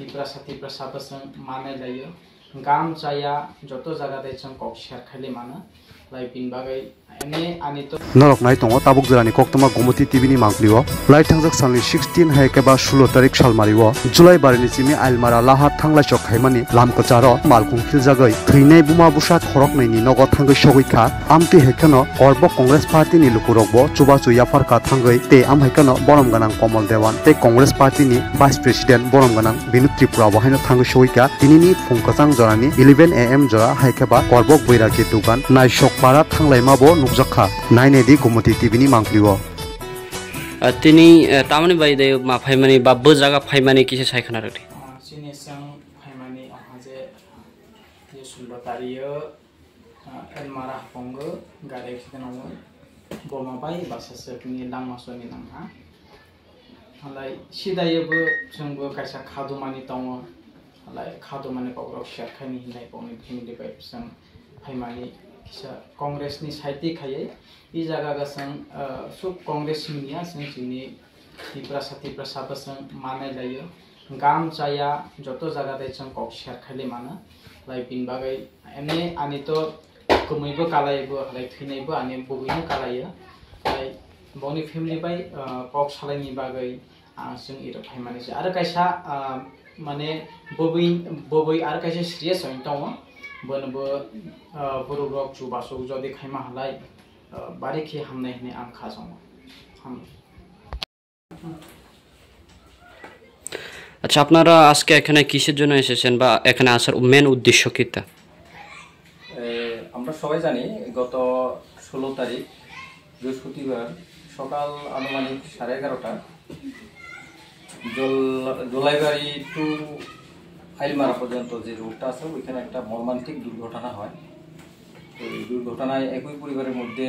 tipra sabasang mane layo gam chaya joto jaga dai chang kok share khali mana lai pin bagai ane ani to norok nai tongo tabuk jrani koktama Gomoti TV ni mangpliwo lai thangjak salni 16 hai ke ba 16 tarik salmariwo July barini chimi Ailmara lahat thanglai chok khaimani lamkocharo malkung khiljagai theinai buma busa thorok nei ni nogo thangai sogoikha amti hekhano Korbo Congress Party ni lukurokbo chubachu yafarka thangai te am hekhano borom ganang Komol Dewan te Congress Party ni Vice President borom ganang Binu Tripura bo haino thangai sogoikha tinini phungkachang jorani 11 am jora haikeba Korbo Boiraki dugan naishok para thanglai mabo nukjakha nainedi Gomoti TV ni mangpliwo তিনি তামানি বাইদে মা ফাইমানি বাব্বো জায়গা ফাইমানি কিসে সাইখানা রে sini sang faimani ahaje ye 16 tariyo Ailmara pongo gare khidanawo boma bai basase ni langmasoni nangha halai sidayebo jongbo kaisa khadumani tongo halai khadumani pogrok sharkhani hinai poni phimili bai sang faimani kisa Congress ni saiti khaye I jaga ga sang sub Congress niya sang chini tipra sabasang mane layo gam chaya joto jaga dai chang kok share khali mana lai pin bagai ane ani to kumaibo kalaibo lai thinaibo ani bobino kalaiya lai boni family bai kok salai bagai sing iro phaimani se ara kaisa mane boboi ara kaisa serious hoin tongo bonbo borok chubaso jodi khaima halai বাড়ি খেয়ে হামনাই হিনে আম খাজং আচ্ছা আপনারা আজকে এখানে কিসের জন্য এসেছেন বা এখানে আসার মেন উদ্দেশ্য কিটা আমরা সবাই জানি গত 16 তারিখ বৃহস্পতিবার সকাল আনুমানিক 11:30টা জলাইবাড়ি টু আইলমারা পর্যন্ত যে রোডটা আছে ওইখানে একটা মর্মান্তিক দুর্ঘটনা হয় এই দুর্ঘটনায় একই পরিবারের মধ্যে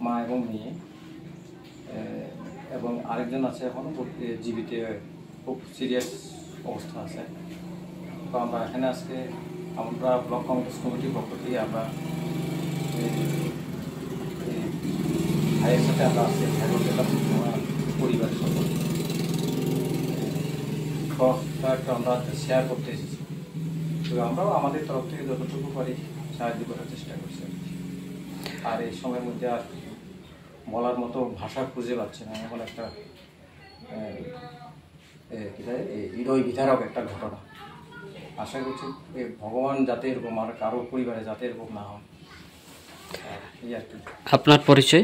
মা এবং মেয়ে এবং আরেকজন আছে এখনো জীবিত খুব সিরিয়াস অবস্থা আছে তো আমরা এখানে আজকে আমরা ব্লক কংগ্রেস কমিটির পক্ষ থেকে আমরা ভাইয়ের সাথে আমরা আজকে পরিবারের সকল একটা আমরা শেয়ার করতে এসেছি তো আমরাও আমাদের তরফ থেকে যতটুকু পারি সাহায্য করার চেষ্টা করছে আর এই সময়ের মধ্যে আর বলার মতো ভাষা খুঁজে পাচ্ছে না এমন একটা হৃদয় বিদারক একটা ঘটনা আশা করছি ভগবান যাতে এরকম আর কারো পরিবারে যাতে এরকম না হয় এই আর কি আপনার পরিচয়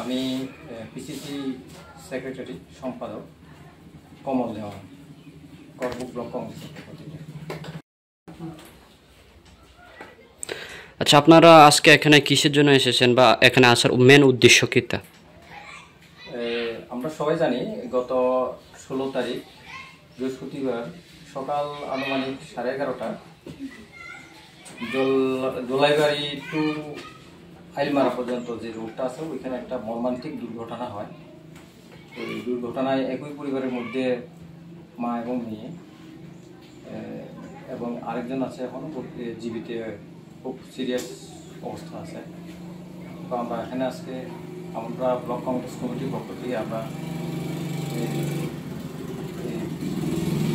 আমি পিসিসি সেক্রেটারি সম্পাদক কমল দেওয়ান করবুক ব্লক কংগ্রেস আচ্ছা আপনারা আজকে এখানে কিসের জন্য এসেছেন বা এখানে আসার মেন উদ্দেশ্য কিটা আমরা সবাই জানি গত 16 তারিখ বৃহস্পতিবার সকাল আনুমানিক 11:30টা জলাইবাড়ি টু আইলমারা পর্যন্ত যে রোডটা আছে ওইখানে একটা মর্মান্তিক দুর্ঘটনা হয় এই দুর্ঘটনায় একই পরিবারের মধ্যে মা এবং মেয়ে এবং আরেকজন আছে এখনো জীবিত খুব সিরিয়াস অবস্থা আছে তো আমরা এখানে আজকে আমরা ব্লক কংগ্রেস কমিটির পক্ষ থেকে আমরা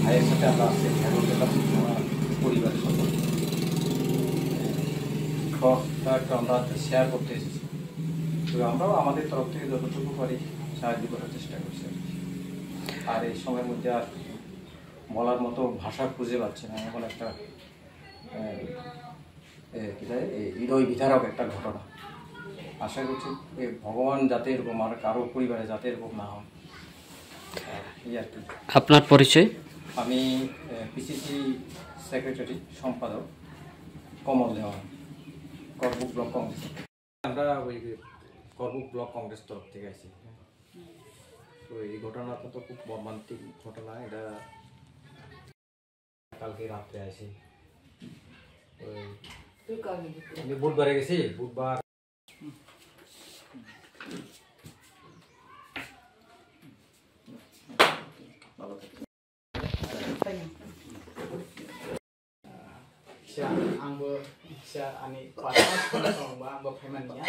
ভাইয়ের সাথে আমরা আজকে পরিবারের সকল একটা আমরা শেয়ার করতে এসেছি তো আমরাও আমাদের তরফ থেকে যতটুকু পারি সাহায্য করার চেষ্টা করছি আর এই সময়ের মধ্যে আর বলার মতো ভাষা খুঁজে পাচ্ছে না এমন একটা হৃদয় বিদারক একটা ঘটনা আশা করছি ভগবান যাতে এরকম আর কারো পরিবারে যাতে এরকম না হয় এই আর কি আপনার পরিচয় আমি পিসিসি সেক্রেটারি সম্পাদক কমল দেওয়ান করবুক ব্লক কংগ্রেস আমরা ওই করবুক ব্লক কংগ্রেস তরফ থেকে আছি তো এই ঘটনাটা তো খুব মর্মান্তিক ঘটনা এটা কালকে রাত্রে আসি আমি বুধবারে গেছি বুধবার siya ang bo siya ani patas ko na ba ang bo payman niya